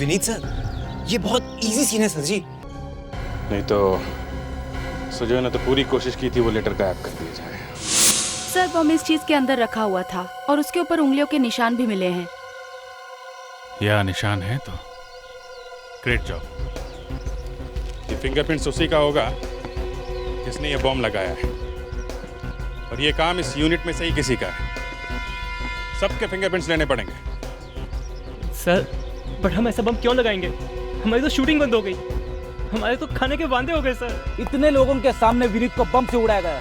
Vineet sir, ये बहुत easy scene है सर जी। नहीं तो सुजय ने तो पूरी कोशिश की थी वो लेटर गायब कर दिया जाए। सर बम इस चीज के अंदर रखा हुआ था और उसके ऊपर उंगलियों के निशान भी मिले हैं। या निशान है तो ग्रेट जॉब। ये फिंगरप्रिंट्स उसी का होगा जिसने ये बॉम्ब लगाया है, और ये काम इस यूनिट में से ही किसी का है। सबके फिंगरप्रिंट्स लेने पड़ेंगे। सर बट हम ऐसा बम क्यों लगाएंगे? हमारी तो शूटिंग बंद हो गई, हमारे तो खाने के वांदे हो गए सर। इतने लोगों के सामने विनीत को बम से उड़ाया गया है,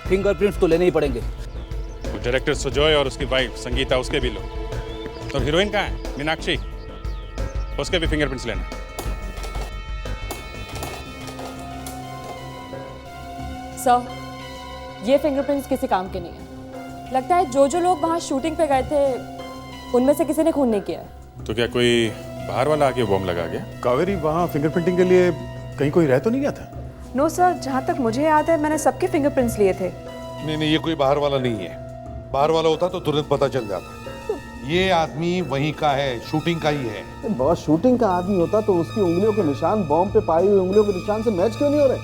फिंगरप्रिंट्स तो लेने ही पड़ेंगे। तो डायरेक्टर सुजय और उसकी वाइफ संगीता, उसके भी लो। और हीरोइन कहाँ है? मीनाक्षी, उसके भी फिंगरप्रिंट्स लेना। सर, ये फिंगरप्रिंट्स किसी काम के नहीं है। लगता है जो लोग वहाँ शूटिंग पे गए थे उनमें से किसी ने खून नहीं किया है। तो क्या कोई बाहर वाला आके बॉम्ब लगा गया? कावेरी, वहाँ फिंगरप्रिंटिंग के लिए कहीं कोई रह तो नहीं गया था? नो सर, जहाँ तक मुझे याद है मैंने सबके फिंगरप्रिंट्स लिए थे। नहीं, ये कोई बाहर वाला नहीं है। बाहर वाला होता तो तुरंत पता चल जाता। ये आदमी वहीं का है, शूटिंग का ही है। बॉस, शूटिंग का आदमी होता तो उसकी उंगलियों के निशान बॉम्ब पे पाई हुई उंगलियों के निशान से मैच क्यों नहीं हो रहे?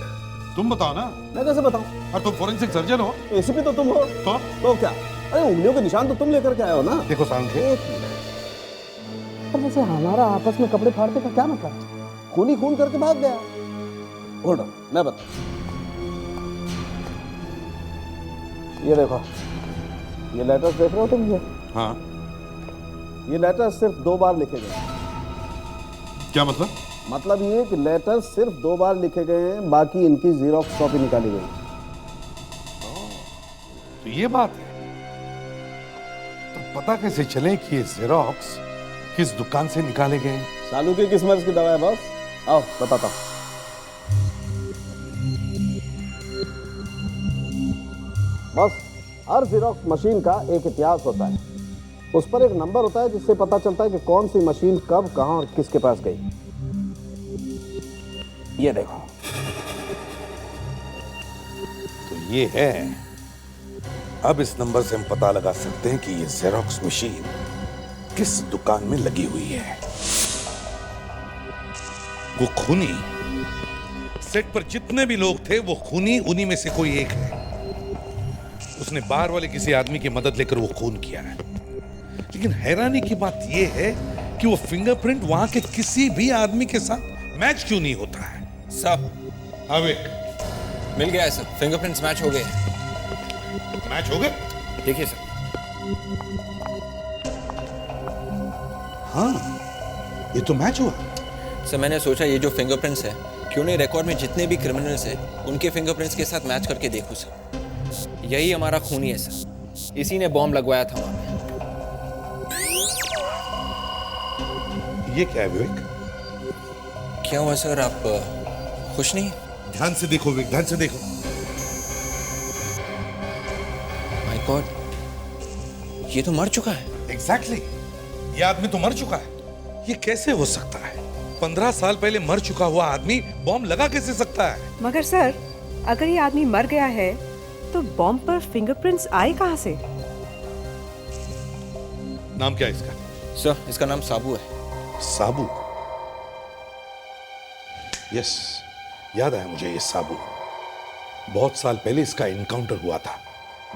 तुम बताओ ना। मैं कैसे बताऊं? और तुम फोरेंसिक सर्जन हो। एसीपी तो तुम हो। तो क्या? अरे उंगलियों के निशान तो तुम लेकर के आए हो ना। देखो सांगे, पर वैसे हमारा आपस में कपड़े फाड़ने का क्या मतलब है? खून ही खून करके भाग गया। होल्ड ऑन, मैं बता। ये देखो, ये लेटर्स देख रहे हो तुम? ये हाँ, ये लेटर्स सिर्फ 2 बार लिखे गए। क्या मतलब? मतलब ये कि लेटर्स सिर्फ 2 बार लिखे गए हैं, बाकी इनकी जीरोक्स कॉपी निकाली गई। तो ये बात है। तो पता कैसे चले कि ये जेरोक्स किस दुकान से निकाले गए? सालू की किस मर्ज की दवा है बॉस? आओ बताता हूं। बस, हर जीरोक्स मशीन का एक इतिहास होता है। उस पर एक नंबर होता है जिससे पता चलता है कि कौन सी मशीन कब, कहां और किसके पास गई। ये देखो, तो ये है। अब इस नंबर से हम पता लगा सकते हैं कि ये जेरोक्स मशीन किस दुकान में लगी हुई है। वो खूनी, सेट पर जितने भी लोग थे वो खूनी उन्हीं में से कोई एक है। उसने बाहर वाले किसी आदमी की मदद लेकर वो खून किया है। लेकिन हैरानी की बात यह है कि वो फिंगरप्रिंट वहां के किसी भी आदमी के साथ मैच क्यों नहीं होता है? सब मिल गया है सर, फिंगरप्रिंट्स मैच हो गए। मैच हो गए? देखिए सर। हाँ, ये तो मैच हुआ। सर मैंने सोचा ये जो फिंगरप्रिंट्स है, क्यों नहीं रिकॉर्ड में जितने भी क्रिमिनल्स हैं उनके फिंगरप्रिंट्स के साथ मैच करके देखूं सर। यही हमारा खूनी है सर, इसी ने बॉम्ब लगवाया था वहां पे। ये क्या है विवेक? क्या हुआ सर, आप खुश नहीं? ध्यान से देखो विवेक, ध्यान से देखो। माय गॉड, ये तो मर चुका है। एग्जैक्टली, ये आदमी तो मर चुका है। ये कैसे हो सकता है? 15 साल पहले मर चुका हुआ आदमी बॉम्ब लगा कैसे सकता है? मगर सर, अगर ये आदमी मर गया है तो बॉम्ब पर फिंगरप्रिंट्स आए कहां से? नाम क्या है इसका? सर इसका नाम साबू है। साबू? यस, याद आया मुझे ये साबू। बहुत साल पहले इसका एनकाउंटर हुआ था,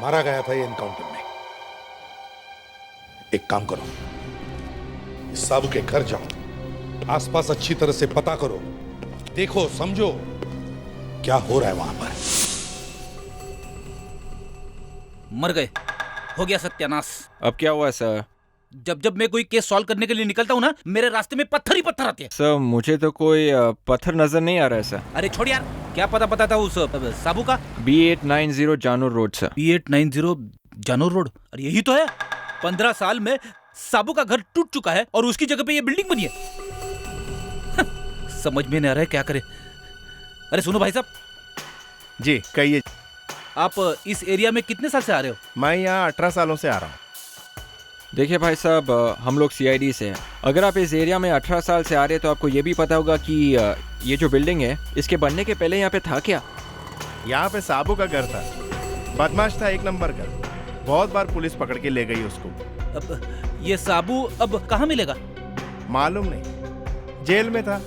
मारा गया था ये एनकाउंटर में। एक काम करो, इस साबू के घर जाओ, आसपास अच्छी तरह से पता करो, देखो समझो क्या हो रहा है वहां पर। मर गए, हो गया सत्यानाश। अब क्या हुआ सर? जब मैं कोई केस सॉल्व करने के लिए निकलता हूँ ना, मेरे रास्ते में पत्थर ही पत्थर आते हैं। सर मुझे तो कोई पत्थर नजर नहीं आ रहा है सर। अरे छोड़ यार, क्या पता था उस साबू का? B890 Janur road sir. B890 Janur road? अरे यही तो है। 15 साल में साबू का घर टूट चुका है और उसकी जगह पे ये बिल्डिंग बनी है। समझ में नहीं आ रहा है क्या करे। अरे सुनो भाई साहब। जी कहिए। आप इस एरिया में कितने साल से आ रहे हो? मैं यहाँ 18 सालों से आ रहा हूँ। देखिए भाई साहब, हम लोग CID से हैं। अगर आप इस एरिया में 18 साल से आ रहे हैं तो आपको ये भी पता होगा कि ये जो बिल्डिंग है, इसके बनने के पहले यहाँ पे था क्या? यहाँ पे साबू का घर था, बदमाश था, 1 नंबर का। बहुत बार पुलिस पकड़ के ले गई उसको। अब ये साबू अब कहाँ मिलेगा? मालूम नहीं, जेल में था,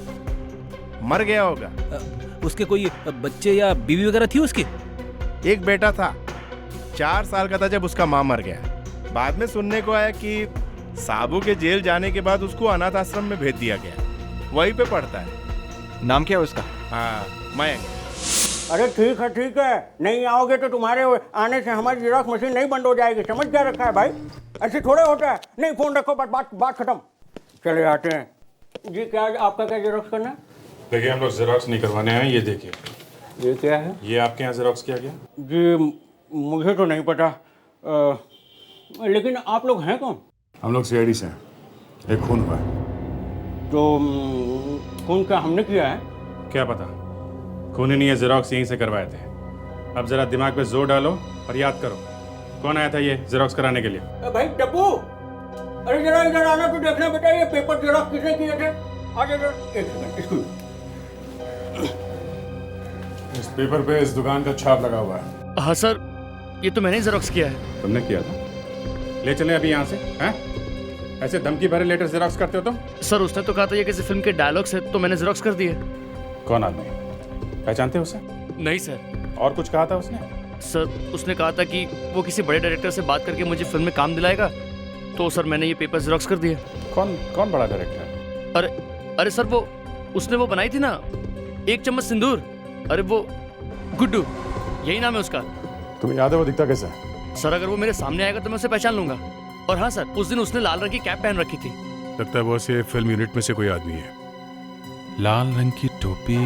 मर गया होगा। उसके कोई बच्चे या बीवी वगैरह थी उसकी? एक बेटा था, 4 साल का था जब उसका माँ मर गया। बाद में सुनने को आया कि साबू के जेल जाने के बाद उसको अनाथ आश्रम में भेज दिया गया, वहीं पे पढ़ता है। नाम क्या है उसका? हाँ, मयंक। अरे ठीक है, नहीं आओगे तो तुम्हारे आने से हमारी जेरॉक्स मशीन नहीं बंद हो जाएगी, समझ क्या रखा है भाई? ऐसे थोड़े होता है। नहीं फोन रखो, बात खत्म, चले आते हैं। जी क्या आपका क्या जेरॉक्स करना है? देखिए हम लोग जेरॉक्स नहीं करवाने हैं, ये देखिए। ये क्या है? ये आपके यहाँ जेरॉक्स किया गया? जी मुझे तो नहीं पता, लेकिन आप लोग हैं कौन? हम लोग सीआईडी से हैं, एक खून हुआ है। तो खून क्या हमने किया है? क्या पता, खून ही नहीं है, जेरॉक्स यहीं से करवाए थे। अब जरा दिमाग पे जोर डालो और याद करो कौन आया था ये जेरॉक्स कराने के लिए। भाई टप्पू, अरे जरा इधर आना तो देखना बेटा, ये पेपर जेरॉक्स किसने किए थे? आ जाओ, एक सेकंड। इसको इस पेपर पे इस दुकान का छाप लगा हुआ है। हाँ सर, ये तो मैंने जेरॉक्स किया है। तुमने किया था? ले चले अभी यहाँ से। हैं? ऐसे धमकी भरे लेटर जेरॉक्स करते हो तुम? सर उसने तो कहा था ये किसी फिल्म के डायलॉग्स है, तो मैंने जेरॉक्स कर दिए। कौन आदमी, पहचानते हो उसे? नहीं सर। और कुछ कहा था उसने? सर उसने कहा था कि वो किसी बड़े डायरेक्टर से बात करके मुझे फिल्म में काम दिलाएगा, तो सर मैंने ये पेपर जेरॉक्स कर दिए। कौन बड़ा डायरेक्टर? अरे सर वो उसने वो बनाई थी ना, 1 चम्मच सिंदूर। अरे वो गुड्डू, यही नाम है उसका। तुम्हें याद है वो दिखता कैसा है? सर अगर वो मेरे सामने आएगा तो मैं उसे पहचान लूंगा। और हाँ सर, उस दिन उसने लाल रंग की कैप पहन रखी थी। लगता है वो से फिल्म यूनिट में से कोई आदमी है। लाल रंग की टोपी,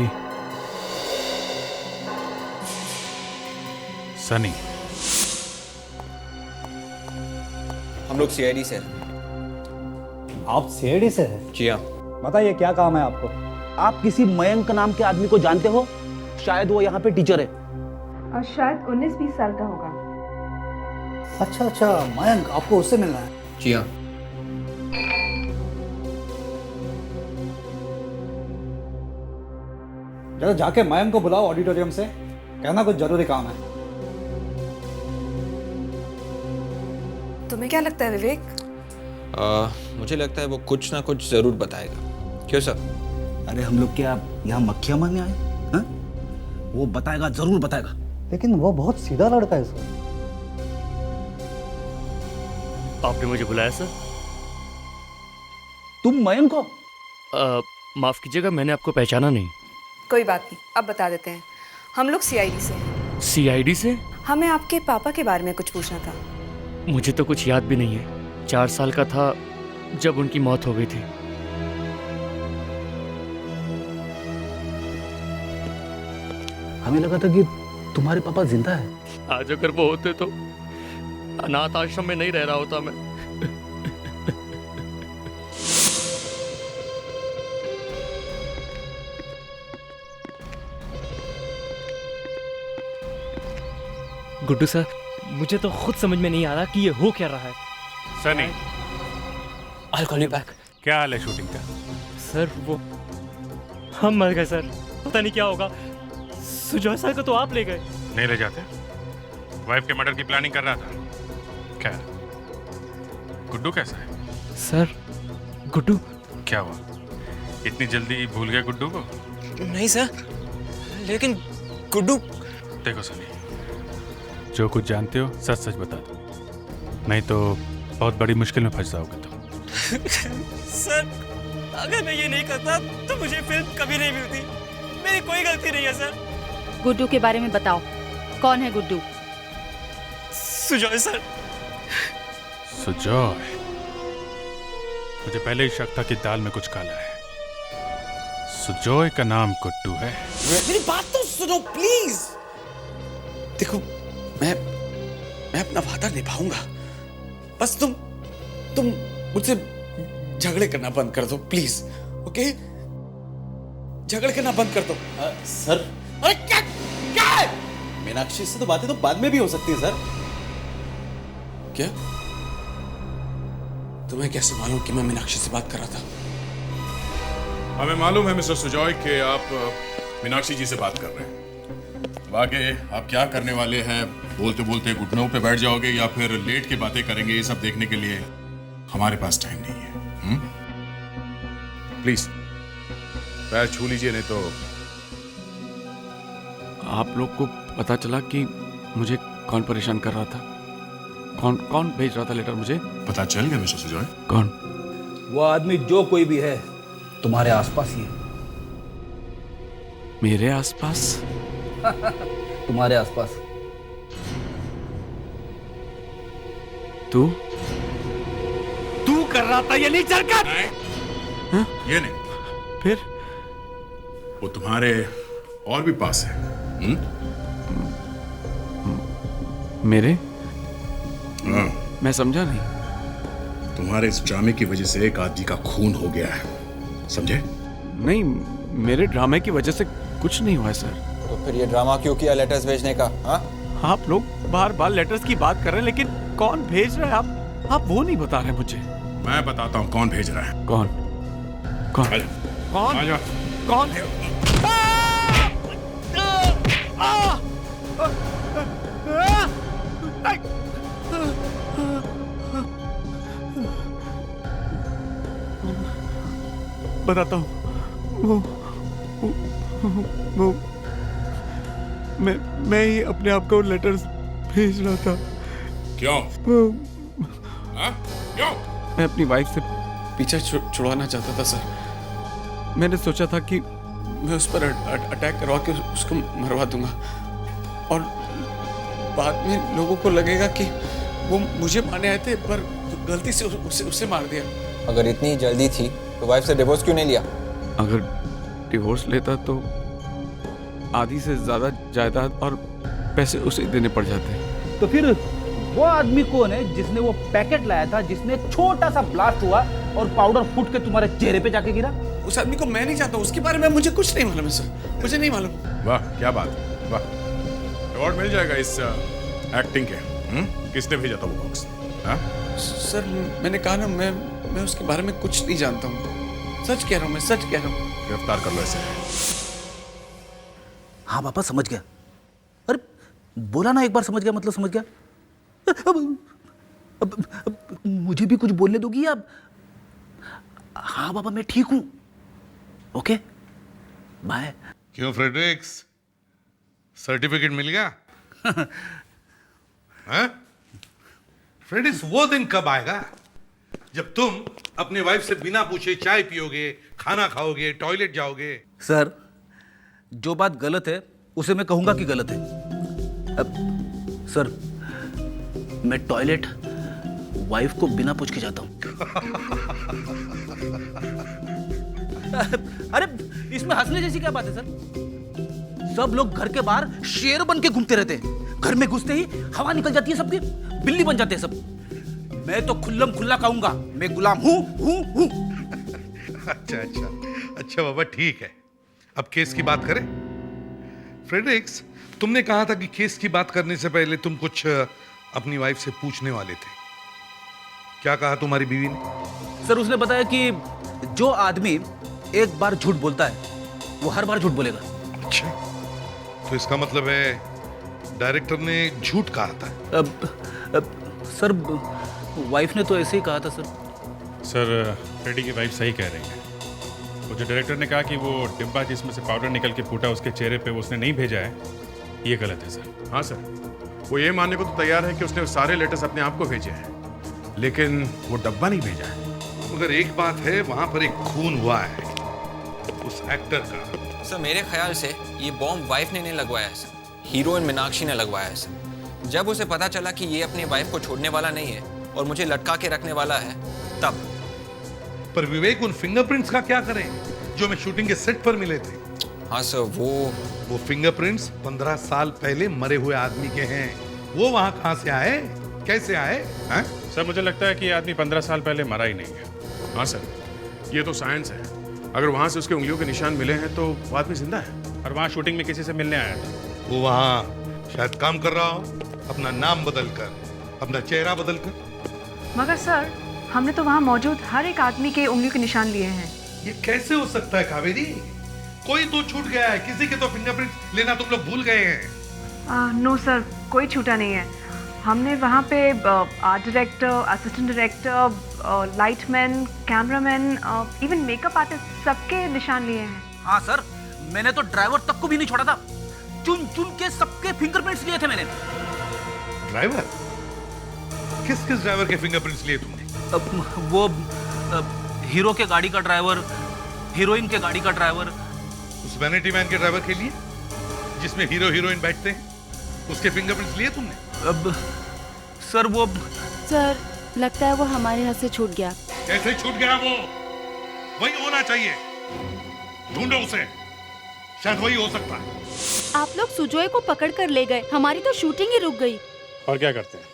सनी। हम लोग सीआईडी से हैं। आप सीआईडी से हैं? जी हाँ। बताइए क्या काम है आपको? आप किसी मयंक नाम के आदमी को जानते हो? शायद वो यहाँ पे टीचर है। और शायद 19-20 साल का होगा। अच्छा, मयंक, आपको उससे मिलना है? जी हाँ। जरा जाके मयंक को बुलाओ ऑडिटोरियम से, कहना कुछ जरूरी काम है। तुम्हें क्या लगता है विवेक? मुझे लगता है वो कुछ ना कुछ जरूर बताएगा। क्यों सर? अरे हम लोग क्या यहाँ मक्खियाँ मारने आए? हाँ? वो बताएगा, जरूर बताएगा। लेकिन वो बहुत सीधा लड़का है सर। आपने मुझे बुलाया सर? तुम मयंक को? माफ कीजिएगा, मैंने आपको पहचाना नहीं। कोई बात नहीं, अब बता देते हैं। हम लोग सीआईडी से हैं। सीआईडी से? हमें आपके पापा के बारे में कुछ पूछना था। मुझे तो कुछ याद भी नहीं है। 4 साल का था जब उनकी मौत हो गई थी। हमें लगा था कि तुम्हारे पापा जिंदा है। आज अगर वो होते तो अनाथ आश्रम में नहीं रह रहा होता मैं। गुड्डू सर, मुझे तो खुद समझ में नहीं आ रहा कि ये हो क्या रहा है। Sunny, I'll call you back. क्या हाल है शूटिंग का? सर वो हम मर गए सर, पता नहीं क्या होगा। सुजॉय सर को तो आप ले गए। नहीं ले जाते, वाइफ के मर्डर की प्लानिंग कर रहा था। क्या गुड्डू कैसा है? सर गुड्डू क्या हुआ, इतनी जल्दी भूल गया गुड्डू को? नहीं सर, लेकिन गुड्डू। देखो सनी, जो कुछ जानते हो सच सच बता दो, नहीं तो बहुत बड़ी मुश्किल में फंस जाओगे तुम। सर अगर मैं ये नहीं करता तो मुझे फिल्म कभी नहीं मिलती। मेरी कोई गलती नहीं है सर। गुड्डू के बारे में बताओ, कौन है गुड्डू? सुजॉय सर। सुजॉय, मुझे पहले ही शक था कि दाल में कुछ काला है। सुजॉय का नाम गुड्डू है। मेरी बात तो सुनो प्लीज। देखो मैं अपना वादा निभाऊंगा, बस तुम मुझसे झगड़े करना बंद कर दो प्लीज। ओके, झगड़े करना बंद कर दो। सर, अरे क्या है? मीनाक्षी से तो बातें तो बाद में भी हो सकती है सर। क्या? तुम्हें कैसे मालूम कि मैं मीनाक्षी से बात कर रहा था? हमें मालूम है मिस्टर सुजॉय कि आप मीनाक्षी जी से बात कर रहे हैं। आगे आप क्या करने वाले हैं, बोलते बोलते घुटनों पे बैठ जाओगे या फिर लेट के बातें करेंगे, ये सब देखने के लिए हमारे पास टाइम नहीं है। प्लीज पैर छू लीजिए, नहीं तो। आप लोग को पता चला कि मुझे कौन परेशान कर रहा था? कौन भेज रहा था लेटर मुझे? पता चल गया मिस्टर सुजॉय? कौन? वो आदमी जो कोई भी है तुम्हारे आसपास ही है। मेरे आसपास? तुम्हारे आसपास। तू कर रहा था ये नहीं हरकत? नहीं, ये नहीं। फिर? वो तुम्हारे और भी पास है। मेरे? हाँ। मैं समझा नहीं। तुम्हारे इस ड्रामे की वजह से एक आदमी का खून हो गया है, समझे? नहीं, मेरे ड्रामे की वजह से कुछ नहीं हुआ है सर। तो फिर ये ड्रामा क्यों किया लेटर्स भेजने का? हाँ, आप लोग बार बार लेटर्स की बात कर रहे हैं, लेकिन कौन भेज रहा है आप वो नहीं बता रहे मुझे। मैं बताता हूँ कौन भेज रहा है। कौन? आजा। कौन? बताता हूँ। वो मैं ही अपने आप को लेटर्स भेज रहा था। क्यों? क्यों? मैं अपनी वाइफ से पीछा छुड़वाना चाहता था सर। मैंने सोचा था कि मैं उस पर अटैक करवा के उसको मरवा दूंगा, और बाद में लोगों को लगेगा कि वो मुझे मारने आए थे, पर गलती से उसे मार दिया। अगर इतनी जल्दी थी तो वाइफ से डिवोर्स क्यों नहीं लिया? अगर डिवोर्स लेता तो आधी से ज्यादा जायदाद और पैसे उसे देने पड़ जाते। तो फिर वो आदमी कौन है जिसने वो पैकेट लाया था, जिसने छोटा सा ब्लास्ट हुआ और पाउडर फूट के तुम्हारे चेहरे पे जाके गिरा? उस आदमी को मैं नहीं जानता, उसके बारे में मुझे कुछ नहीं मालूम है सर, मुझे नहीं मालूम। वाह, क्या बात है, वाह। अवार्ड मिल जाएगा इस एक्टिंग के। किसने भेजा था वो बॉक्स? सर मैंने कहा ना, मैं उसके बारे में कुछ नहीं जानता हूँ। सच कह रहा हूँ, मैं सच कह रहा हूँ। गिरफ्तार कर लो इसे। हाँ पापा, समझ गया। अरे बोला ना एक बार समझ गया मतलब समझ गया। अब मुझे भी कुछ बोलने दोगी आप? हाँ पापा, मैं ठीक हूँ। Okay, bye. क्यों फ्रेडरिक्स, सर्टिफिकेट मिल गया? हाँ? फ्रेडरिक्स, वो दिन कब आएगा जब तुम अपने वाइफ से बिना पूछे चाय पियोगे, खाना खाओगे, टॉयलेट जाओगे? सर, जो बात गलत है उसे मैं कहूंगा कि गलत है। अब सर, मैं टॉयलेट वाइफ को बिना पूछ के जाता हूं। अरे इसमें हंसने जैसी क्या बात है सर? सब लोग घर के बाहर शेर बन के घूमते रहते हैं, घर में घुसते ही हवा निकल जाती है, सबकी बिल्ली बन जाते हैं सब। मैं तो खुल्लम खुल्ला कहूंगा, मैं गुलाम हूं। अच्छा बाबा, ठीक है। अब केस की बात करें। फ्रेडरिक्स, तुमने कहा था कि केस की बात करने से पहले तुम कुछ अपनी वाइफ से पूछने वाले थे। क्या कहा तुम्हारी बीवी ने? सर, उसने बताया कि जो आदमी एक बार झूठ बोलता है वो हर बार झूठ बोलेगा। अच्छा, तो इसका मतलब है डायरेक्टर ने झूठ कहा था? अब सर, वाइफ ने तो ऐसे ही कहा था सर। सर, फ्रेडी की वाइफ सही कह रही है। वो जो डायरेक्टर ने कहा कि वो डिब्बा जिसमें से पाउडर निकल के फूटा उसके चेहरे पे वो उसने नहीं भेजा है, ये गलत है सर। हाँ सर, वो ये मानने को तो तैयार है कि उसने सारे लेटर्स अपने आप को भेजे हैं, लेकिन वो डब्बा नहीं भेजा है। मगर एक बात है, वहां पर एक खून हुआ है उस एक्टर का। सर, मेरे ख्याल से ये बॉम्ब वाइफ ने नहीं लगवाया है सर, हीरोइन मीनाक्षी ने लगवाया है सर। जब उसे पता चला कि ये अपनी वाइफ को छोड़ने वाला नहीं है और मुझे लटका के रखने वाला है, तब। पर विवेक, उन फिंगरप्रिंट्स का क्या करें जो मैं शूटिंग के सेट पर मिले थे? हाँ सर, वो फिंगरप्रिंट्स 15 साल पहले मरे हुए आदमी के हैं। वो वहां कहां से आए, कैसे आए? हैं? सर, मुझे लगता है कि ये आदमी 15 साल पहले मरा ही नहीं है। हाँ सर, ये तो साइंस है। अगर वहां से उसके उंगलियों के निशान मिले हैं तो वो आदमी जिंदा है। और वहां शूटिंग में किसी से मिलने आया था। वो वहां शायद काम कर रहा हो, अपना नाम बदलकर, अपना चेहरा बदलकर। मगर सर, हमने तो वहाँ मौजूद हर एक आदमी के उंगलियों के निशान लिए हैं। ये कैसे हो सकता है कावेरी? कोई तो छूट गया है, किसी के तो फिंगरप्रिंट लेना तुम लोग भूल गए हैं। नो सर, कोई छूटा नहीं है। हमने वहाँ पे art director, assistant director, lightman, cameraman, even makeup artist, सबके निशान लिए हैं। हाँ सर, मैंने तो ड्राइवर तक को भी नहीं छोड़ा था। चुन चुन के सबके फिंगरप्रिंट्स लिए थे मैंने। ड्राइवर? किस किस ड्राइवर के फिंगरप्रिंट्स लिए तुमने? वो हीरो के गाड़ी का ड्राइवर, हीरोइन के गाड़ी का ड्राइवर। उस वैनिटी वैन के ड्राइवर के लिए जिसमें हीरो हीरोइन बैठते हैं, उसके फिंगरप्रिंट्स लिए तुमने? अब सर वो सर लगता है वो हमारे हाथ से छूट गया। कैसे छूट गया वो? वही होना चाहिए। ढूंढो उसे, शायद वही हो सकता है। आप लोग सुजोय को पकड़ कर ले गए, हमारी तो शूटिंग ही रुक गई। और क्या करते हैं?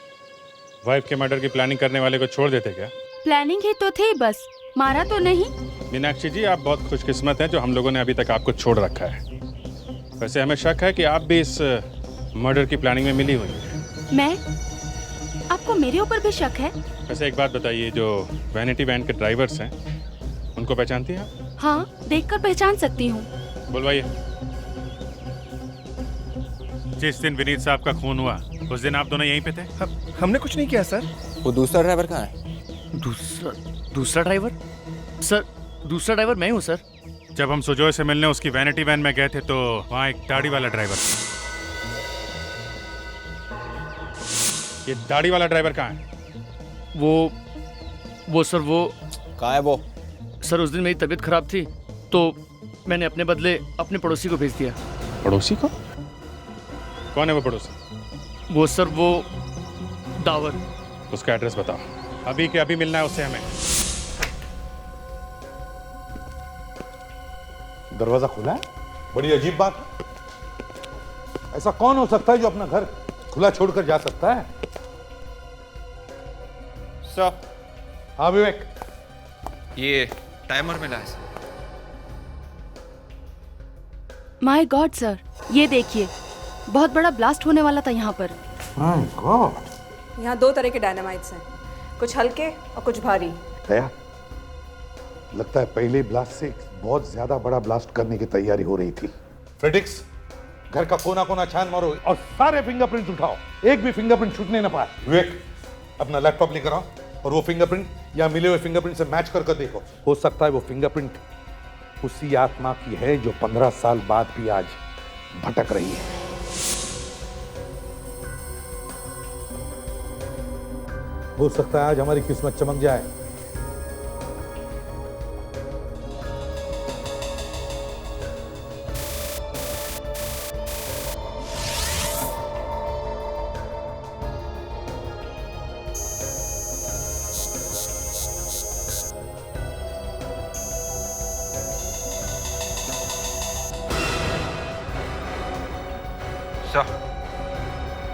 वाइफ के मर्डर की प्लानिंग करने वाले को छोड़ देते क्या? प्लानिंग ही तो थी, बस मारा तो नहीं। मीनाक्षी जी, आप बहुत खुशकिस्मत हैं जो हम लोगों ने अभी तक आपको छोड़ रखा है। वैसे हमें शक है कि आप भी इस मर्डर की प्लानिंग में मिली हुई हैं। मैं? आपको मेरे ऊपर भी शक है? वैसे एक बात बताइए, जो वैनिटी वैन के ड्राइवर्स हैं उनको पहचानती हैं आप? हाँ, देखकर पहचान सकती हूँ। बुलवाइए। जिस दिन विनीत साहब का खून हुआ उस दिन आप दोनों यहीं पे थे? हमने कुछ नहीं किया सर। वो दूसरा ड्राइवर कहाँ है? दूसरा ड्राइवर? सर दूसरा ड्राइवर मैं हूँ सर। जब हम सुजोय से मिलने उसकी वैनिटी वैन में गए थे तो वहाँ एक दाढ़ी वाला ड्राइवर था। ये दाढ़ी वाला ड्राइवर कहाँ है? वो सर वो कहाँ है वो? सर उस दिन मेरी तबीयत खराब थी तो मैंने अपने बदले अपने पड़ोसी को भेज दिया। पड़ोसी को? कौन है वो पड़ोसी? वो सर वो दावर। उसका एड्रेस बताओ, अभी के अभी मिलना है उससे हमें। दरवाजा खुला है? बड़ी अजीब बात है। ऐसा कौन हो सकता है जो अपना घर खुला छोड़कर जा सकता है? सर। हाँ विवेक। ये टाइमर मिला है। माय गॉड सर, ये देखिए, बहुत बड़ा ब्लास्ट होने वाला था यहाँ पर। My God. यहाँ 2 तरह के डायनामाइट्स हैं, कुछ हल्के और कुछ भारी। दया, लगता है पहले ब्लास्ट से बहुत ज्यादा बड़ा ब्लास्ट करने की तैयारी हो रही थी। फ्रेडिक्स, घर का कोना कोना छान मारो और सारे फिंगरप्रिंट्स उठाओ, एक भी फिंगरप्रिंट छूटने ना पाए। विवेक, अपना लैपटॉप लेकर आओ और वो फिंगरप्रिंट या मिले हुए फिंगरप्रिंट से मैच कर देखो। हो सकता है वो फिंगरप्रिंट उसी आत्मा की है जो 15 साल बाद भी आज भटक रही है। हो सकता है आज हमारी किस्मत चमक जाए।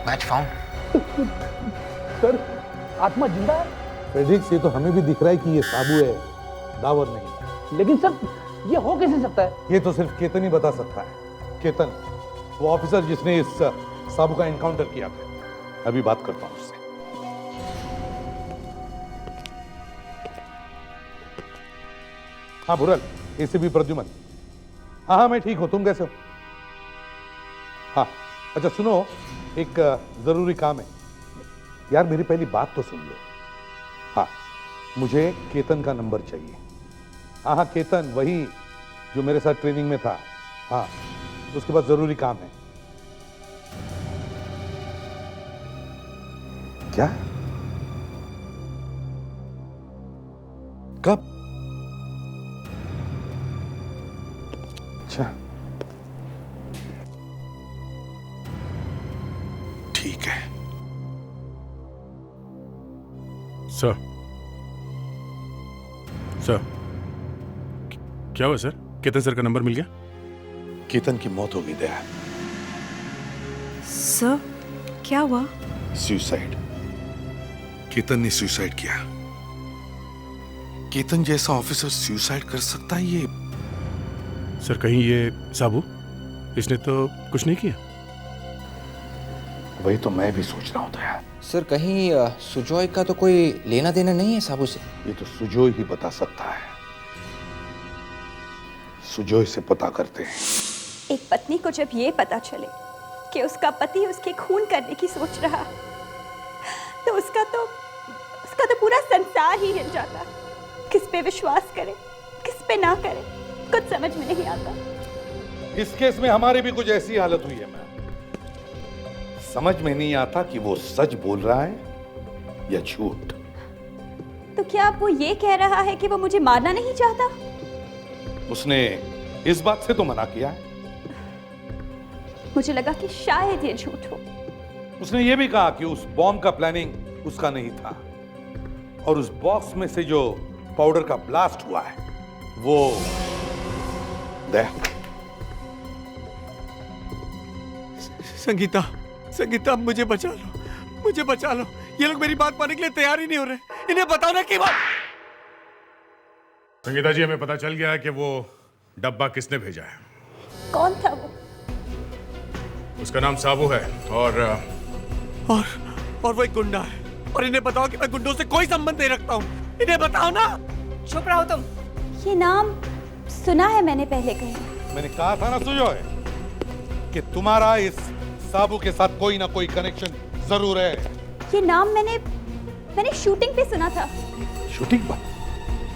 Match found. सर, आत्मा जिंदा है। फ्रेडरिक्स, ये तो हमें भी दिख रहा है कि ये साबू है, दावर नहीं। लेकिन सर ये हो कैसे सकता है? ये तो सिर्फ केतन ही बता सकता है। केतन, वो ऑफिसर जिसने इस साबू का एनकाउंटर किया था। अभी बात करता हूं उससे। हाँ भुरल, एसीपी प्रद्युमन। हाँ, मैं ठीक हूं, तुम कैसे हो? हाँ, अच्छा सुनो, एक जरूरी काम है यार, मेरी पहली बात तो सुन लो। हाँ, मुझे केतन का नंबर चाहिए। हाँ, केतन, वही जो मेरे साथ ट्रेनिंग में था। हाँ, उसके बाद जरूरी काम है। क्या? कब? अच्छा, ठीक है। सर, क्या हुआ सर? केतन सर का नंबर मिल गया? केतन की मौत हो गई दया। सर, क्या हुआ? सुसाइड। केतन ने सुसाइड किया। केतन जैसा ऑफिसर सुसाइड कर सकता है? ये सर, कहीं ये साबू, इसने तो कुछ नहीं किया? वही तो मैं भी सोच रहा हूं दया। सर, कहीं सुजॉय का तो कोई लेना देना नहीं है साबू से? ये तो सुजोय ही बता सकता है। सुजोय से पता करते हैं। एक पत्नी को जब ये पता चले कि उसका पति उसके खून करने की सोच रहा, तो उसका तो पूरा संसार ही हिल जाता। किस पे विश्वास करे, किस पे ना करे, कुछ समझ में नहीं आता। इस केस में हमारी भी कुछ ऐसी हालत हुई है मैम। समझ में नहीं आता कि वो सच बोल रहा है या झूठ। तो क्या वो ये कह रहा है कि वो मुझे मारना नहीं चाहता? उसने इस बात से तो मना किया है। मुझे लगा कि शायद ये झूठ हो। उसने ये भी कहा कि उस बॉम्ब का प्लानिंग उसका नहीं था और उस बॉक्स में से जो पाउडर का ब्लास्ट हुआ है वो देख। संगीता, संगीता मुझे बचा लो, मुझे बचा लो। ये लोग मेरी बात मानने के लिए तैयार ही नहीं हो रहे। इन्हें बताओ ना कि बात। संगीता जी, हमें पता चल गया है कि वो डब्बा किसने भेजा है। कौन था वो? उसका नाम साबू है और वो एक गुंडा है। और इन्हें बताओ कि मैं गुंडों से कोई संबंध नहीं रखता हूँ। इन्हें बताओ ना। चुप रहो तुम। ये नाम सुना है मैंने पहले कहीं। मैंने कहा था ना सुजॉय कि तुम्हारा इस साबू के साथ कोई ना कोई कनेक्शन जरूर है। ये नाम मैंने शूटिंग पे सुना था। शूटिंग पर?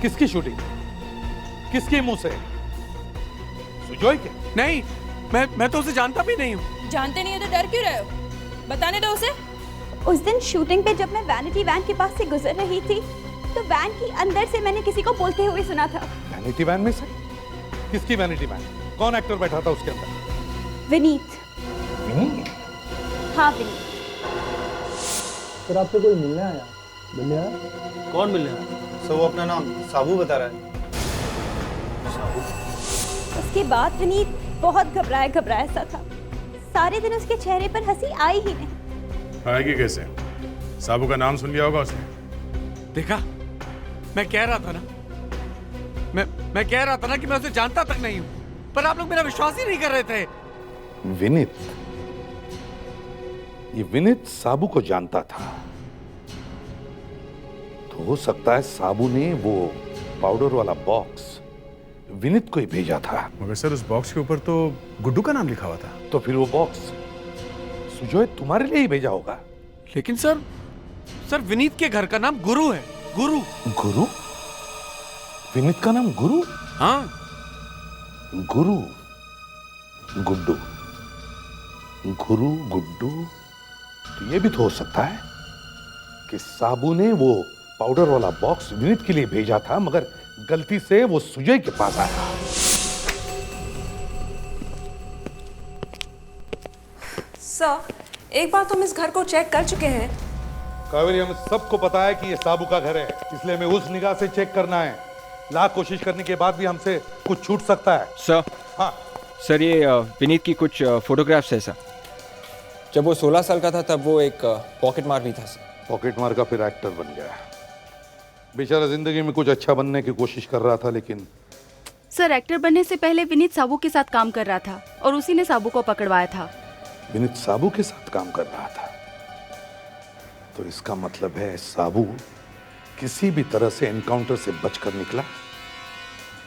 किसकी शूटिंग? किसके मुंह से? सुजॉय के? नहीं, मैं तो उसे जानता भी नहीं हूँ। जानते नहीं हो तो डर क्यों रहे हो? बताने दो उसे। उस दिन शूटिंग पे जब मैं वैनिटी वैन के पास से गुजर रही थी तो वैन के अंदर से मैंने किसी को बोलते हुए सुना था। वैनिटी वैन में से? किसकी वैनिटी वैन? कौन एक्टर बैठा था उसके अंदर? विनीत। विनीत? हाँ विनीत। फिर आपसे कोई मिलने आया? मिलने आया? कौन मिलने आया? सर वो अपना नाम साबू बता रहा है। साबू? उसके बाद विनीत बहुत घबराया सा था। सारे दिन उसके चेहरे पर हंसी आई ही नहीं। आएगी कैसे? साबू का नाम सुन लिया होगा उसने। देखा, मैं कह रहा था ना, मैं कह रहा था ना कि मैं उसे जानता तक नहीं हूँ, पर आप लोग मेरा विश्वास ही नहीं कर रहे थे। विनीत? ये विनीत साबू को जानता था तो हो सकता है साबू ने वो पाउडर वाला बॉक्स विनीत को ही भेजा था। मगर सर उस बॉक्स के ऊपर तो गुड्डू का नाम लिखा हुआ था। तो फिर वो बॉक्स सुजॉय तुम्हारे लिए ही भेजा होगा। लेकिन सर विनीत के घर का नाम गुरु है। गुरु? गुरु? विनीत का नाम गुरु? हाँ। गुरु, गुड्डू, गुरु गुड्डू। तो ये भी तो हो सकता है कि साबू ने वो पाउडर वाला बॉक्स विनीत के लिए भेजा था मगर गलती से वो सुजय के पास आया। सर, एक बार तो हम इस घर को चेक कर चुके हैं। कावेरी, हमें सबको पता है कि ये साबू का घर है, इसलिए हमें उस निगाह से चेक करना है। लाख कोशिश करने के बाद भी हमसे कुछ छूट सकता है। सर। हाँ सर, ये विनीत की कुछ फोटोग्राफ्स है सर। जब वो 16 साल का था तब वो एक पॉकेट मार भी था सर। पॉकेट मार का फिर एक्टर बन गया। बेचारा जिंदगी में कुछ अच्छा बनने की कोशिश कर रहा था लेकिन। सर, एक्टर बनने से पहले विनीत साबू के साथ काम कर रहा था और उसी ने साबू को पकड़वाया था। विनीत साबू के साथ काम कर रहा था तो इसका मतलब है साबू किसी भी तरह से एनकाउंटर से बचकर निकला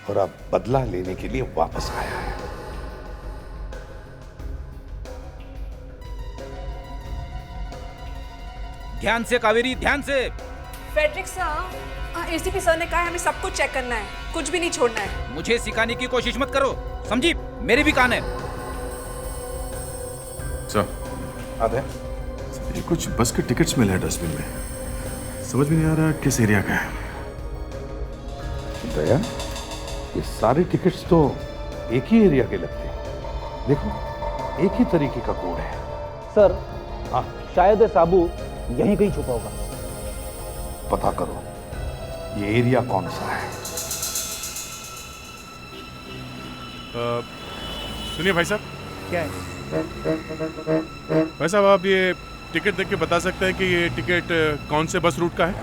और अब बदला लेने के लिए वापस आया है। ध्यान से कावेरी, ध्यान से। फेडरिक सर, एसीपी सर ने कहा है हमें सब कुछ चेक करना है, कुछ भी नहीं छोड़ना है। मुझे सिखाने की कोशिश मत करो, समझी? मेरे भी कान है। सर, आधे ये कुछ बस के टिकट्स मिले हैं डस्टबिन में। समझ में नहीं आ रहा किस एरिया का है। दया, ये सारे टिकट्स तो एक ही एरिया के लगते हैं। देखो, एक ही तरीके का कोड है। सर, हाँ, शायद साबू यहीं कहीं छुपा होगा। पता करो ये एरिया कौन सा है। सुनिए भाई साहब। क्या है? भाई साहब, आप ये टिकट देख के बता सकते हैं कि ये टिकट कौन से बस रूट का है?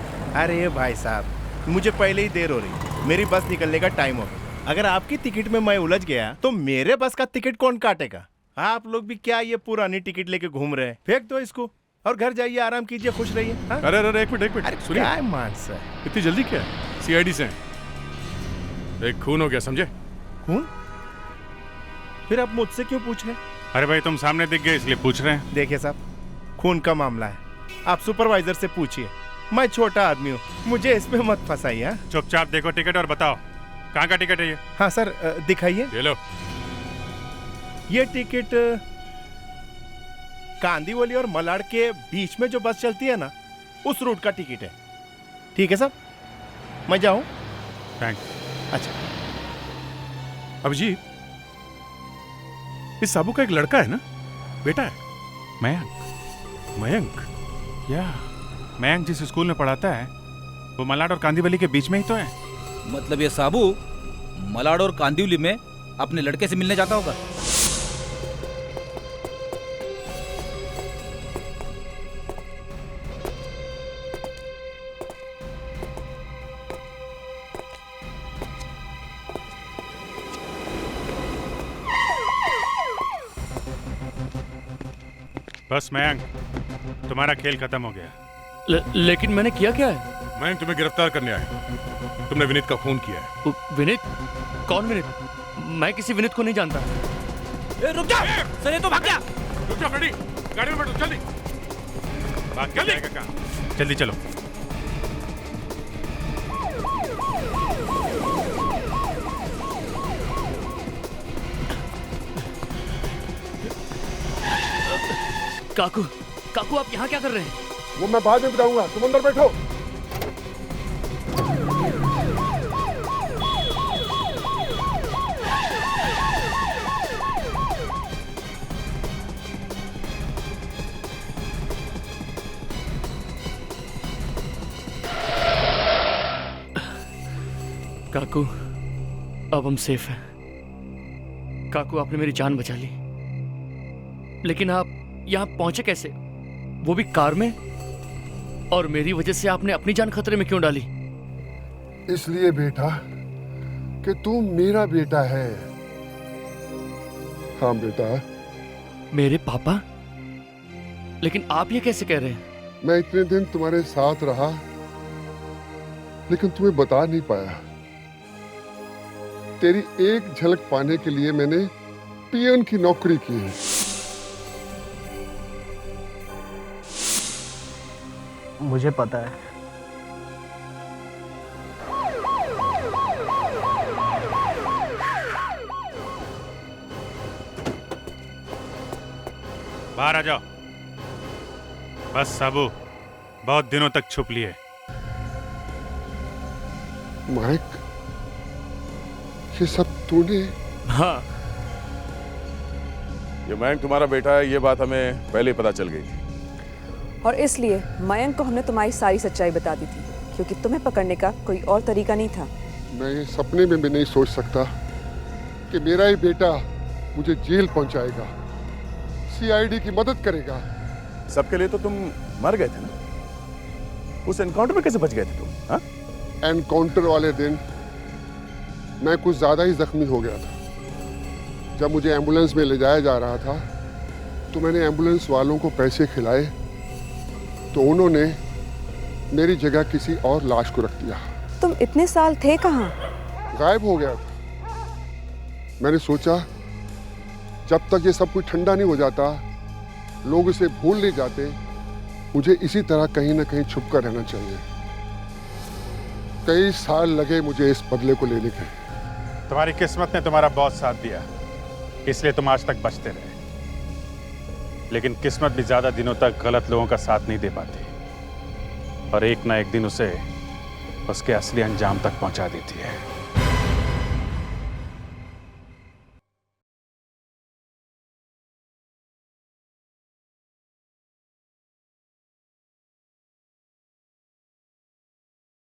अरे भाई साहब, मुझे पहले ही देर हो रही, मेरी बस निकलने का टाइम हो गया। अगर आपकी टिकट में मैं उलझ गया तो मेरे बस का टिकट कौन काटेगा? आप लोग भी क्या ये पुरानी टिकट लेके घूम रहे हैं? फेंक दो इसको और घर जाइए, आराम कीजिए, खुश रहिए। हाँ? अरे अरे एक मिनट सुनिए। क्या है मान सर, इतनी जल्दी क्या? सीआईडी से हैं। एक खून हो गया, समझे? खून? फिर आप मुझसे क्यों पूछ रहे हैं? अरे भाई, तुम सामने दिख गए इसलिए पूछ रहे हैं। देखिए साहब, खून का मामला है, आप सुपरवाइजर से पूछिए। मैं छोटा आदमी हूँ, मुझे इसमें मत फंसाइए। चुपचाप देखो टिकट और बताओ। कहाँ का टिकट है ये? हाँ सर, दिखाइए। ये लो। ये टिकट कांदीवली और मलाड के बीच में जो बस चलती है ना, उस रूट का टिकट है। ठीक है सर, मैं जाऊं? थैंक्स। अच्छा। अभिजीत, इस साबू का एक लड़का है ना, बेटा है, मयंक। मयंक? या मयंक जिस स्कूल में पढ़ाता है वो मलाड और कांदीवली के बीच में ही तो है। मतलब ये साबू मलाड और कांदिवली में अपने लड़के से मिलने जाता होगा। बस मयंक, तुम्हारा खेल खत्म हो गया। लेकिन मैंने किया क्या है? मयंक तुम्हें गिरफ्तार करने आए। तुमने विनीत का खून किया है। विनीत? कौन विनीत? मैं किसी विनीत को नहीं जानता। रुक जा! सर ये तो भाग गया। रुक जा फ्रेडी, गाड़ी में बैठो, जल्दी। भाग के जाएगा कहाँ? जल्दी चलो। काकू, काकू आप यहाँ क्या कर रहे हैं? वो मैं बाद में बताऊंगा, तुम अंदर बैठो। काकू, अब हम सेफ हैं। काकू, आपने मेरी जान बचा ली, लेकिन आप यहाँ पहुंचे कैसे? वो भी कार में? और मेरी वजह से आपने अपनी जान खतरे में क्यों डाली? इसलिए बेटा कि तू मेरा बेटा है। हाँ बेटा। मेरे पापा? लेकिन आप ये कैसे कह रहे हैं? मैं इतने दिन तुम्हारे साथ रहा, लेकिन तुम्हें बता नहीं पाया। तेरी एक झलक पाने के लिए मैंने पियन की नौकरी की है। मुझे पता है। बाहर आ जाओ। बस साबू, बहुत दिनों तक छुप लिए। माइक, ये सब तूने? हाँ। ये मयंक तुम्हारा बेटा है, ये बात हमें पहले ही पता चल गई थी। और इसलिए मयंक को हमने तुम्हारी सारी सच्चाई बता दी थी, क्योंकि तुम्हें पकड़ने का कोई और तरीका नहीं था। मैं ये सपने में भी नहीं सोच सकता कि मेरा ही बेटा मुझे जेल पहुंचाएगा, सीआईडी की मदद करेगा। सबके लिए तो तुम मर गए थे ना, उस एनकाउंटर में कैसे बच गए थे तुम? हाँ? एनकाउंटर वाले दिन मैं कुछ ज्यादा ही जख्मी हो गया था। जब मुझे एम्बुलेंस में ले जाया जा रहा था तो मैंने एम्बुलेंस वालों को पैसे खिलाए, तो उन्होंने मेरी जगह किसी और लाश को रख दिया। तुम इतने साल थे कहाँ? गायब हो गया था। मैंने सोचा जब तक ये सब कुछ ठंडा नहीं हो जाता, लोग इसे भूल नहीं जाते, मुझे इसी तरह कहीं ना कहीं छुप कर रहना चाहिए। कई साल लगे मुझे इस बदले को लेने के। तुम्हारी किस्मत ने तुम्हारा बहुत साथ दिया, इसलिए तुम आज तक बचते रहे। लेकिन किस्मत भी ज्यादा दिनों तक गलत लोगों का साथ नहीं दे पाती, और एक ना एक दिन उसे उसके असली अंजाम तक पहुंचा देती है।